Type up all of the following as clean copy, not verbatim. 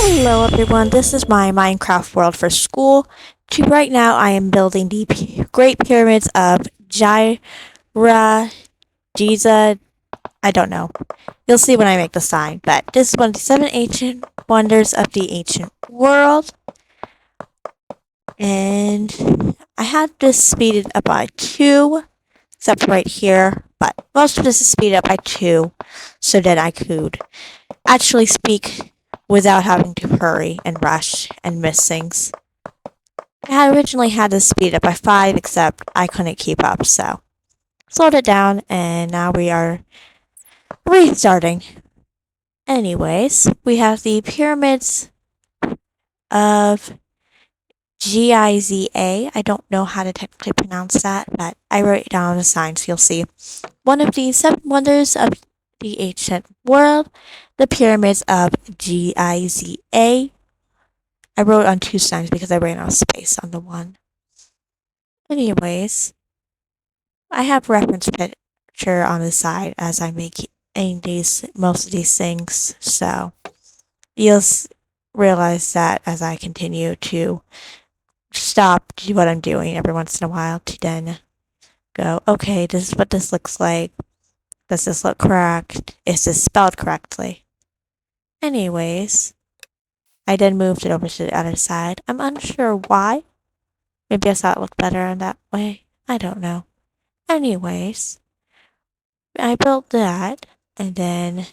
Hello everyone, this is my Minecraft world for school. Right now I am building the Great Pyramids of Gyra, Giza, I don't know. You'll see when I make the sign, but this is one of the 7 ancient wonders of the ancient world. And I had this speeded up by 2, except for right here, but most of this is speeded up by 2, so that I could actually speak without having to hurry and rush and miss things. I had originally had this speed up by 5, except I couldn't keep up, so slowed it down, and now we are restarting. Anyways, we have the pyramids of Giza. I don't know how to technically pronounce that, but I wrote it down on the sign, so you'll see. One of the 7 wonders of the ancient world, the pyramids of Giza. I wrote on 2 signs because I ran out of space on the one. Anyways, I have reference picture on the side as I make most of these things, so you'll realize that as I continue to stop do what I'm doing every once in a while to then go, okay, this is what this looks like. Does this look correct? Is this spelled correctly? Anyways, I then moved it over to the other side. I'm unsure why. Maybe I thought it looked better in that way. I don't know. Anyways, I built that, and then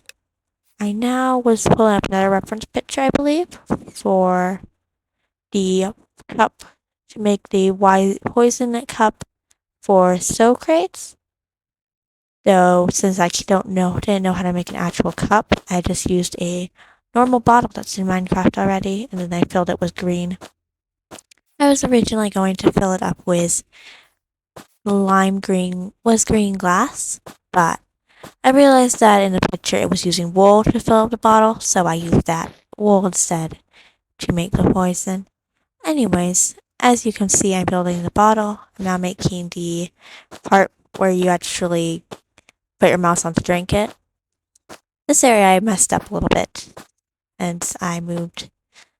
I now was pulling up another reference picture, I believe, for the cup to make the poison cup for sow crates. Though, since I didn't know how to make an actual cup, I just used a normal bottle that's in Minecraft already, and then I filled it with green. I was originally going to fill it up with green glass, but I realized that in the picture it was using wool to fill up the bottle, so I used that wool instead to make the poison. Anyways, as you can see, I'm building the bottle. I'm now making the part where you actually put your mouse on to drink it. This area I messed up a little bit, and I moved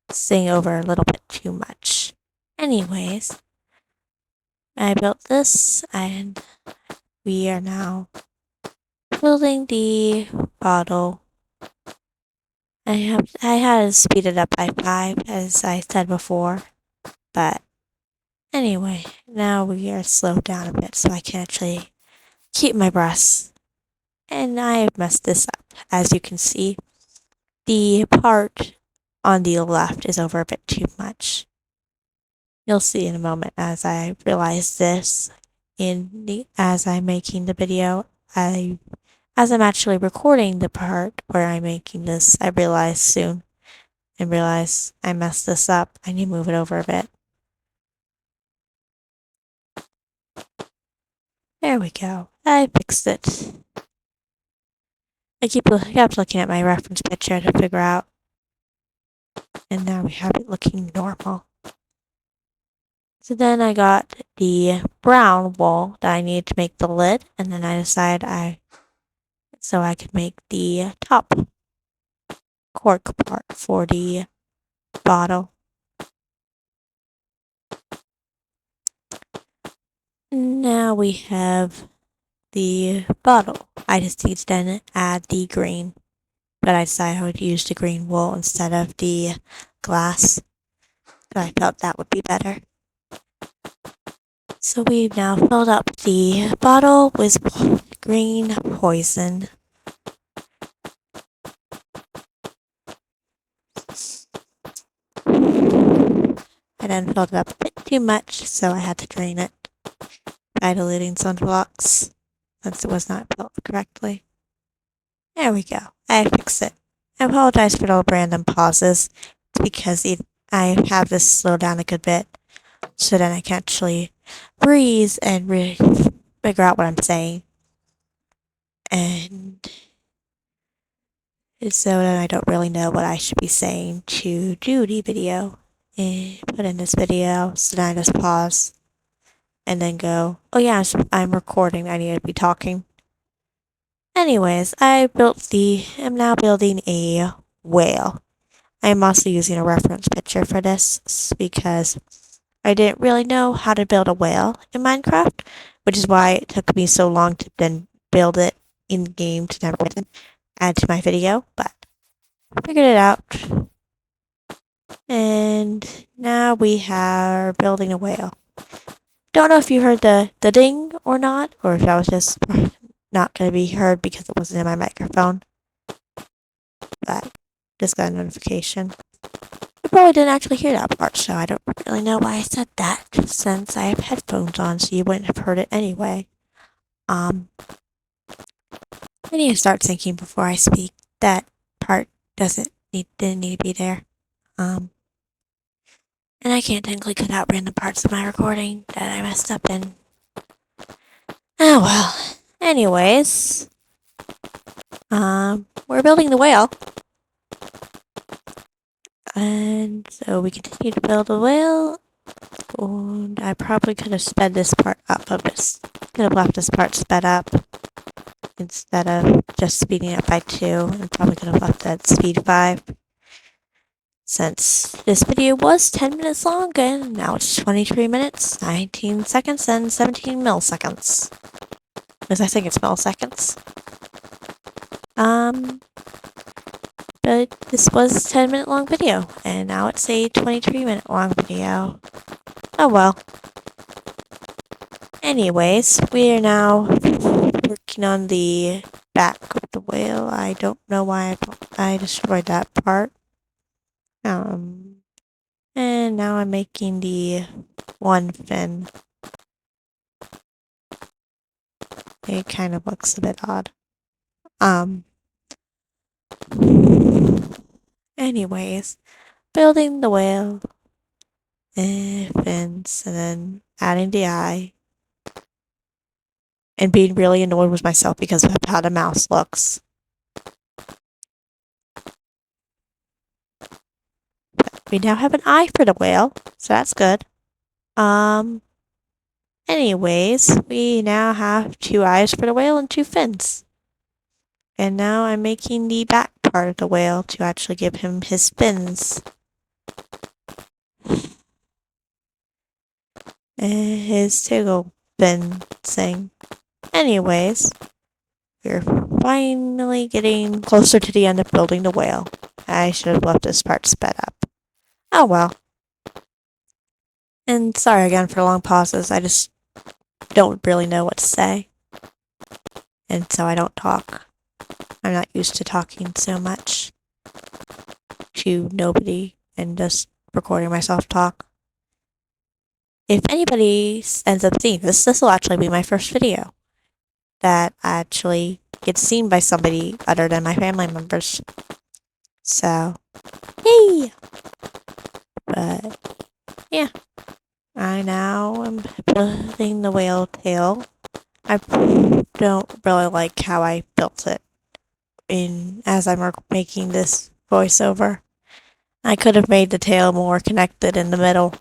this thing over a little bit too much. Anyways, I built this, and we are now building the bottle. I had to speed it up by 5, as I said before, but anyway, now we are slowed down a bit so I can actually keep my breath. And I messed this up. As you can see, the part on the left is over a bit too much. You'll see in a moment as I realize this as I'm making the video. As I'm actually recording the part where I'm making this, I realize soon and realize I messed this up. I need to move it over a bit. There we go. I fixed it. I kept looking at my reference picture to figure out, and now we have it looking normal. So then I got the brown wool that I needed to make the lid, and then I decided so I could make the top cork part for the bottle. Now we have the bottle. I just need to then add the green, but I decided I would use the green wool instead of the glass. So I felt that would be better. So we've now filled up the bottle with green poison. I then filled it up a bit too much, so I had to drain it by diluting some blocks since it was not filled correctly. There we go. I fixed it. I apologize for the random pauses. It's because I have this slow down a good bit, so then I can actually breathe and really figure out what I'm saying. And so then I don't really know what I should be saying to do the video and put in this video. So then I just pause and then go, oh yeah, I'm recording. I need to be talking. Anyways, I'm now building a whale. I'm also using a reference picture for this because I didn't really know how to build a whale in Minecraft, which is why it took me so long to then build it in game to never add to my video, but I figured it out. And now we are building a whale. Don't know if you heard the ding or not, or if that was just not going to be heard because it wasn't in my microphone. But just got a notification. You probably didn't actually hear that part, so I don't really know why I said that, since I have headphones on, so you wouldn't have heard it anyway. I need to start thinking before I speak. That part didn't need to be there. And I can't technically cut out random parts of my recording that I messed up in. Oh well. Anyways, we're building the whale. And so we continue to build the whale. And I probably could have sped this part up of this. Could have left this part sped up instead of just speeding it by 2. And probably could have left that speed 5. Since this video was 10 minutes long and now it's 23 minutes, 19 seconds, and 17 milliseconds. Because I think it's milliseconds. But this was a 10-minute long video, and now it's a 23-minute long video. Oh well. Anyways, we are now working on the back of the whale. I don't know why I destroyed that part. And now I'm making the one fin. It kind of looks a bit odd. Anyways, building the whale, fins, and then adding the eye, and being really annoyed with myself because of how the mouse looks. We now have an eye for the whale, so that's good. Anyways, we now have 2 eyes for the whale and 2 fins. And now I'm making the back part of the whale to actually give him his fins. And his tickle fin thing. Anyways, we're finally getting closer to the end of building the whale. I should have left this part sped up. Oh well. And sorry again for long pauses, I just don't really know what to say. And so I don't talk. I'm not used to talking so much to nobody and just recording myself talk. If anybody ends up seeing this, this will actually be my first video that actually gets seen by somebody other than my family members. So, yay! But, yeah. I now am building the whale tail. I don't really like how I built it as I'm making this voiceover. I could have made the tail more connected in the middle.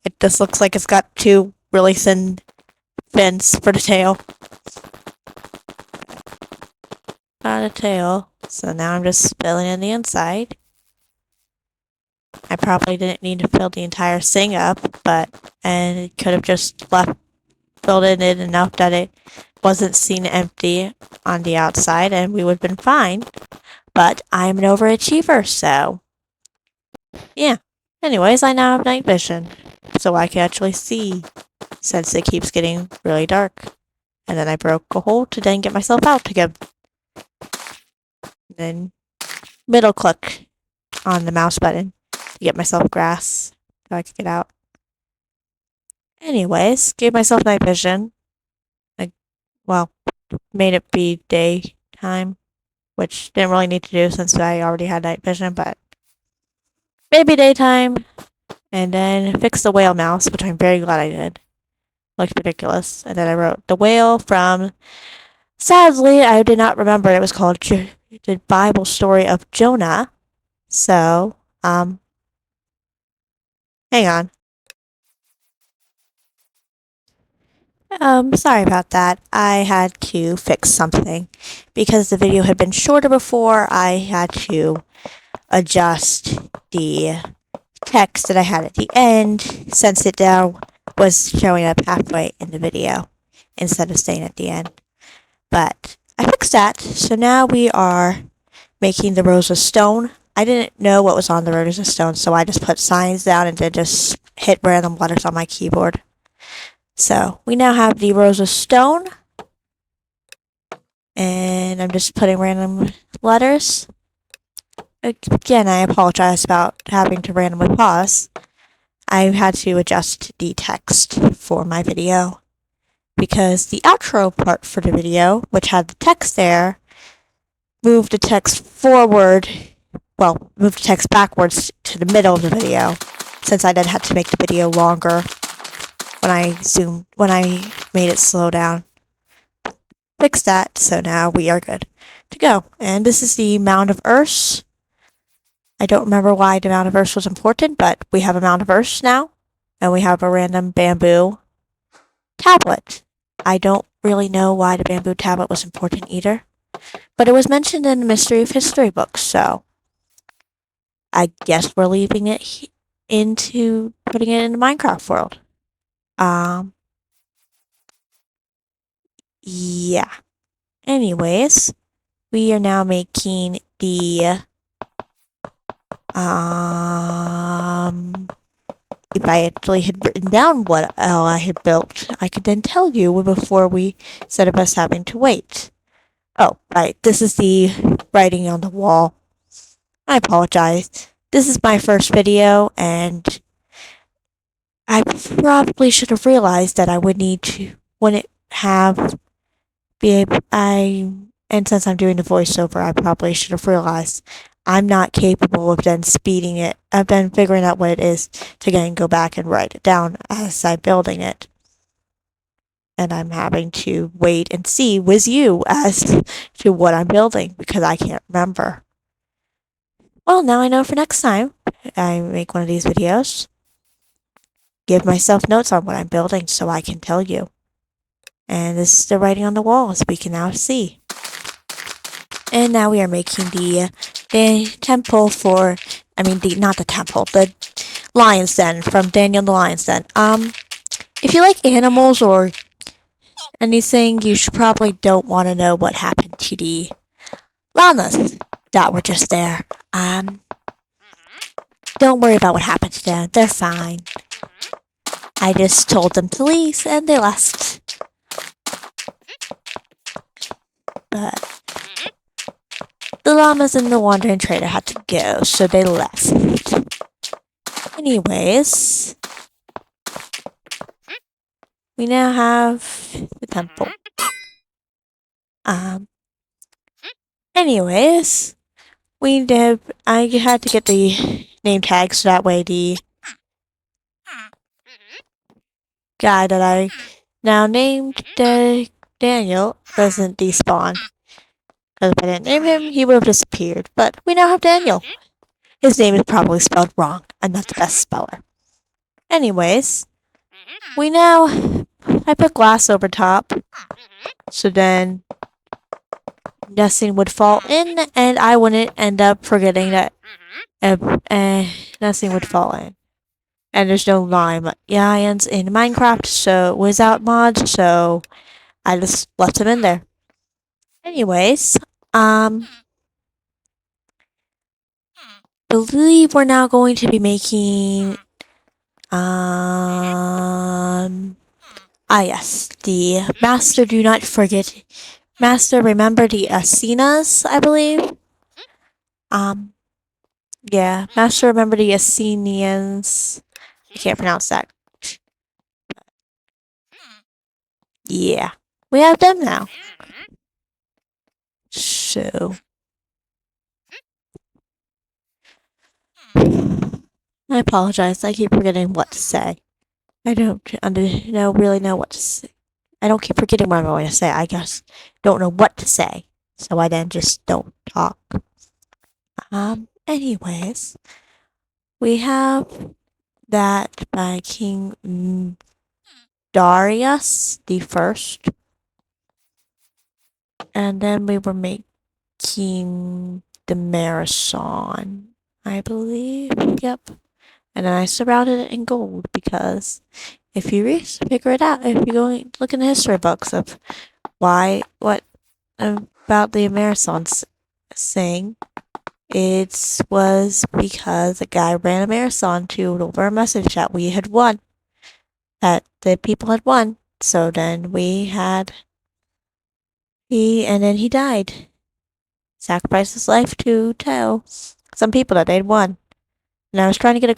It just looks like it's got 2 really thin fins for the tail. Got a tail, so now I'm just filling in the inside. I probably didn't need to fill the entire thing up, and it could have just filled it in enough that it wasn't seen empty on the outside, and we would have been fine. But I'm an overachiever, so yeah. Anyways, I now have night vision, so I can actually see, since it keeps getting really dark. And then I broke a hole to then get myself out again. Then middle click on the mouse button to get myself grass so I could get out. Anyways, gave myself night vision. Made it be daytime, which didn't really need to do since I already had night vision, but maybe daytime. And then fixed the whale mouse, which I'm very glad I did. Looked ridiculous. And then I wrote the whale from... Sadly, I did not remember it was called the Bible story of Jonah. So, hang on. Sorry about that. I had to fix something. Because the video had been shorter before, I had to adjust the text that I had at the end since it now was showing up halfway in the video instead of staying at the end. But I fixed that, so now we are making the rows of stone. I didn't know what was on the rows of stone, so I just put signs down and then just hit random letters on my keyboard. So we now have the rows of stone, and I'm just putting random letters. Again, I apologize about having to randomly pause. I had to adjust the text for my video because the outro part for the video, which had the text there, moved the text forward, well, moved the text backwards to the middle of the video, since I then had to make the video longer when I made it slow down. Fixed that, so now we are good to go. And this is the mound of earth. I don't remember why the mound of earth was important, but we have a mound of earth now, and we have a random bamboo tablet. I don't really know why the bamboo tablet was important either, but it was mentioned in the Mystery of History book, so I guess we're leaving it into putting it in the Minecraft world. Yeah. Anyways, we are now making the if I actually had written down what all I had built, I could then tell you before we instead of us having to wait. Oh, right. This is the writing on the wall. I apologize. This is my first video, and I probably should have realized that I would need to, wouldn't have, be able, and since I'm doing the voiceover, I probably should have realized I'm not capable of then speeding it. I've been figuring out what it is to again go back and write it down as I'm building it. And I'm having to wait and see with you as to what I'm building because I can't remember. Well, now I know for next time I make one of these videos. Give myself notes on what I'm building so I can tell you. And this is the writing on the wall, as we can now see. And now we are making the temple for, not the temple, the lion's den from Daniel the Lion's Den. If you like animals or anything, you should probably don't want to know what happened to the llamas that were just there. Don't worry about what happened to them. They're fine. I just told them to leave and they left. But the llamas and the wandering trader had to go, so they left. Anyways, we now have the temple. Anyways, I had to get the name tag so that way the guy that I now named Daniel doesn't despawn. Because if I didn't name him, he would have disappeared. But we now have Daniel. His name is probably spelled wrong. I'm not the best speller. Anyways, I put glass over top. So then nothing would fall in and I wouldn't end up forgetting that nothing would fall in. And there's no lions in Minecraft, so without mods, so I just left them in there. Anyways, believe we're now going to be making yes, the Master do not forget. Master remember the Asenas, I believe. Yeah, Master remember the Asenians. I can't pronounce that. Yeah, we have them now. So I apologize. I keep forgetting what to say. I don't really know what to say. I don't keep forgetting what I'm going to say. I just don't know what to say. So I then just don't talk. Anyways, we have that by King Darius the First. And then we were making the Marathon. I believe. Yep. And then I surrounded it in gold because if you figure it out, if you go and look in the history books of what about the Amazons saying, it was because a guy ran a marathon to deliver a message that we had won, that the people had won. So then and then he died. Sacrificed his life to tell some people that they'd won. And I was trying to get a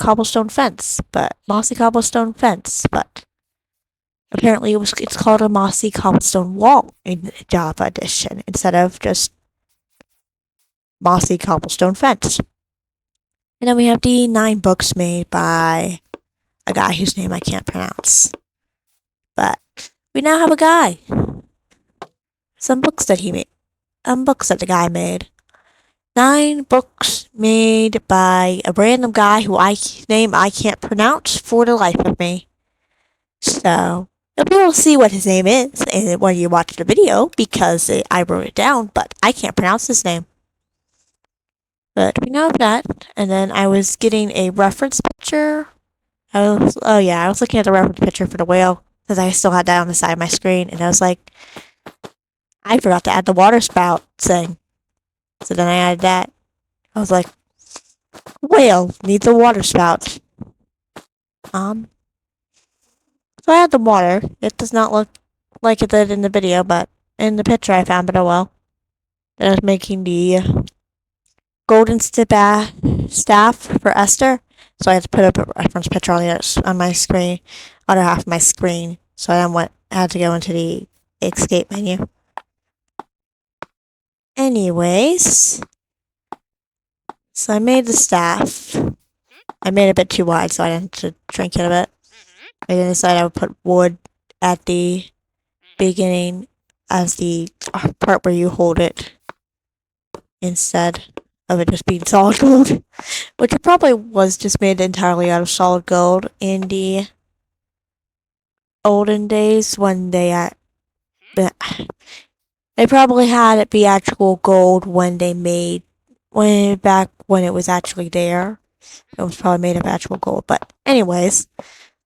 mossy cobblestone fence, but apparently it's called a mossy cobblestone wall in Java Edition instead of just mossy cobblestone fence. And then we have the 9 books made by a guy whose name I can't pronounce. But we now have a guy. Some books that he made. Books that the guy made. 9 books made by a random guy whose name I can't pronounce for the life of me. So you'll be able to see what his name is when you watch the video because I wrote it down, but I can't pronounce his name. But we know that, and then I was getting a reference picture. I was looking at the reference picture for the whale because I still had that on the side of my screen, and I was like, I forgot to add the water spout thing. So then I added that. I was like, whale needs a water spout. So I had the water. It does not look like it did in the video, but in the picture I found it well. And I was making the golden staff for Esther. So I had to put up a reference picture on my screen, other half of my screen. So I had to go into the escape menu. Anyways, so I made the staff. I made it a bit too wide, so I had to shrink it a bit. I then decided I would put wood at the beginning as the part where you hold it instead of it just being solid gold, which it probably was just made entirely out of solid gold in the olden days when they probably had it be actual gold when back when it was actually there. It was probably made of actual gold. But anyways,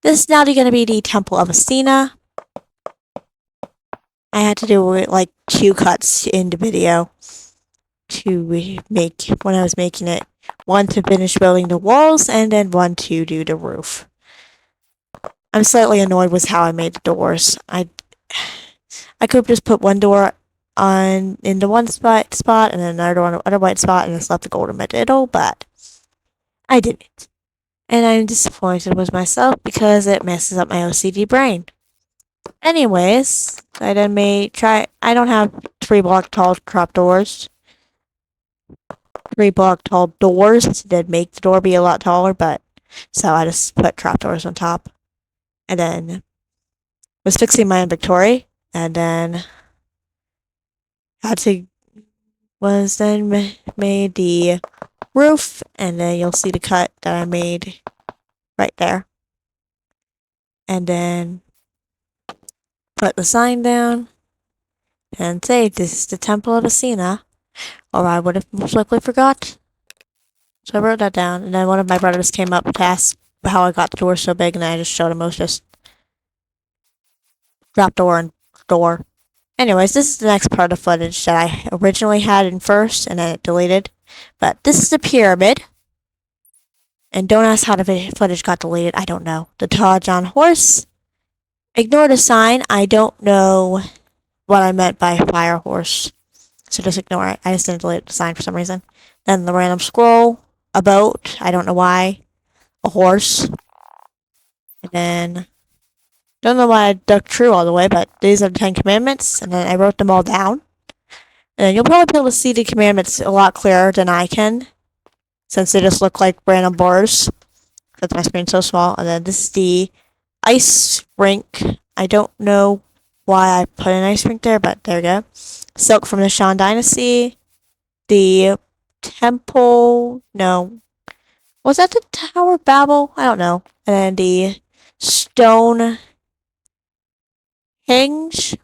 this is now going to be the Temple of Athena. I had to do like 2 cuts in the video to make when I was making it. One to finish building the walls, and then one to do the roof. I'm slightly annoyed with how I made the doors. I could have just put one door in the one spot, and then another door on the other white spot, and just left the gold in the middle, but I didn't. And I'm disappointed with myself because it messes up my OCD brain. Anyways, I then I don't have 3 block tall trapdoors. 3 block tall doors that make the door be a lot taller, but so I just put trapdoors on top. And then was fixing my inventory, and then made the roof, and then you'll see the cut that I made right there. And then put the sign down and say this is the Temple of Athena, or I would have most likely forgot. So I wrote that down, and then one of my brothers came up to ask how I got the door so big, and I just showed him it was just trapdoor and door. Anyways, this is the next part of footage that I originally had in first, and then it deleted. But this is the pyramid. And don't ask how the footage got deleted. I don't know. The Tall John horse. Ignore the sign. I don't know what I meant by fire horse. So just ignore it. I just didn't delete the sign for some reason. Then the random scroll. A boat. I don't know why. A horse. And then don't know why I ducked true all the way, but these are the 10 commandments, and then I wrote them all down. And you'll probably be able to see the commandments a lot clearer than I can, since they just look like random bars. Because my screen's so small. And then this is the ice rink. I don't know why I put an ice rink there, but there we go. Silk from the Shan Dynasty. The temple. No. Was that the Tower of Babel? I don't know. And then the stone hinge.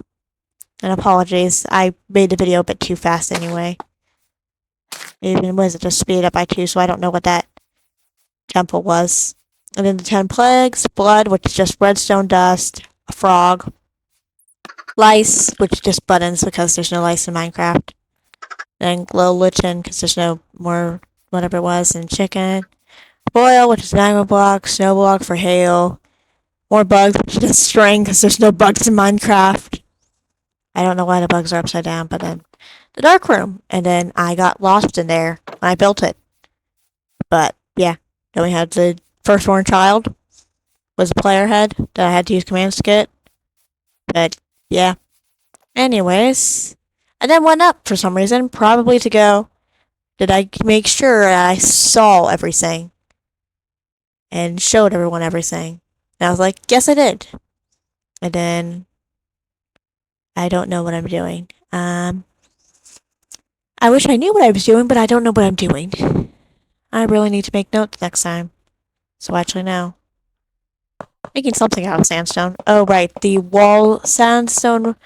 And apologies, I made the video a bit too fast anyway. Even was it just speed up by 2, so I don't know what that temple was. And then the 10 plagues, blood, which is just redstone dust, a frog, lice, which is just buttons because there's no lice in Minecraft. Then glow lichen, because there's no more whatever it was, and chicken. Boil, which is magma block, snow block for hail. More bugs, which is just string, because there's no bugs in Minecraft. I don't know why the bugs are upside down, but then the dark room. And then I got lost in there when I built it. But yeah, then we had the firstborn child was a player head that I had to use commands to get. But yeah. Anyways, and then went up for some reason, probably to go. Did I make sure I saw everything and showed everyone everything? And I was like, yes, I did. And then I don't know what I'm doing. I wish I knew what I was doing, but I don't know what I'm doing. I really need to make notes next time. So I actually know. Making something out of sandstone. Oh, right. The sandstone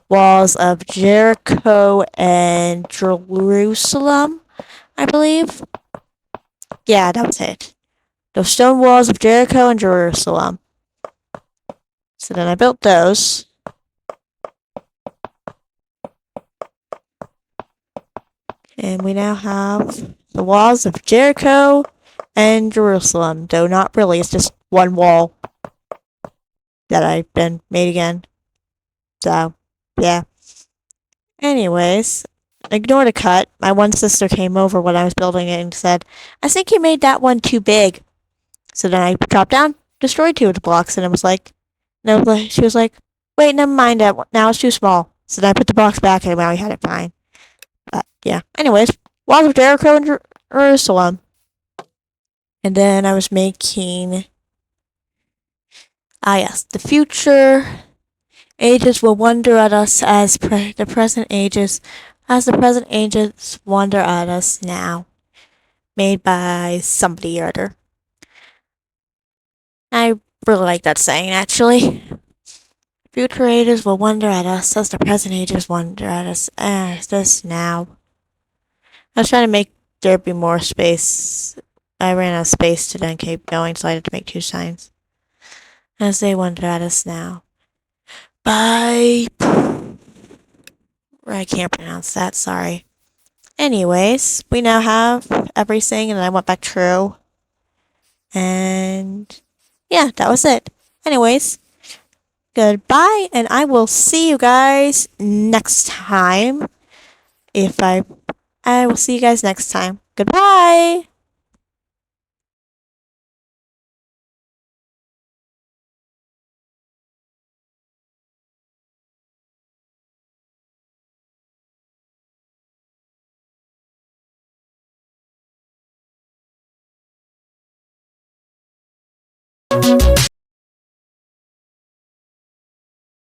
walls of Jericho and Jerusalem, I believe. Yeah, that was it. Those stone walls of Jericho and Jerusalem. So then I built those. And we now have the walls of Jericho and Jerusalem. Though not really, it's just one wall that I've been made again. So, yeah. Anyways, ignore the cut. My one sister came over when I was building it and said, I think you made that one too big. So then I dropped down, destroyed 2 of the blocks, and it was like, no, she was like, wait, never mind that. Now it's too small. So then I put the box back and now we had it fine. But yeah. Anyways, walls of Jericho and Jerusalem. And then I was making, yes, the future ages will wonder at us as the present ages wonder at us now. Made by somebody or other. I really like that saying, actually. Future ages will wonder at us as the present ages wonder at us as this now. I was trying to make there be more space. I ran out of space to then keep going, so I had to make 2 signs. As they wonder at us now. Bye. I can't pronounce that, sorry. Anyways, we now have everything, and I went back true. And yeah, that was it. Anyways, goodbye, and I will see you guys next time. I will see you guys next time. Goodbye.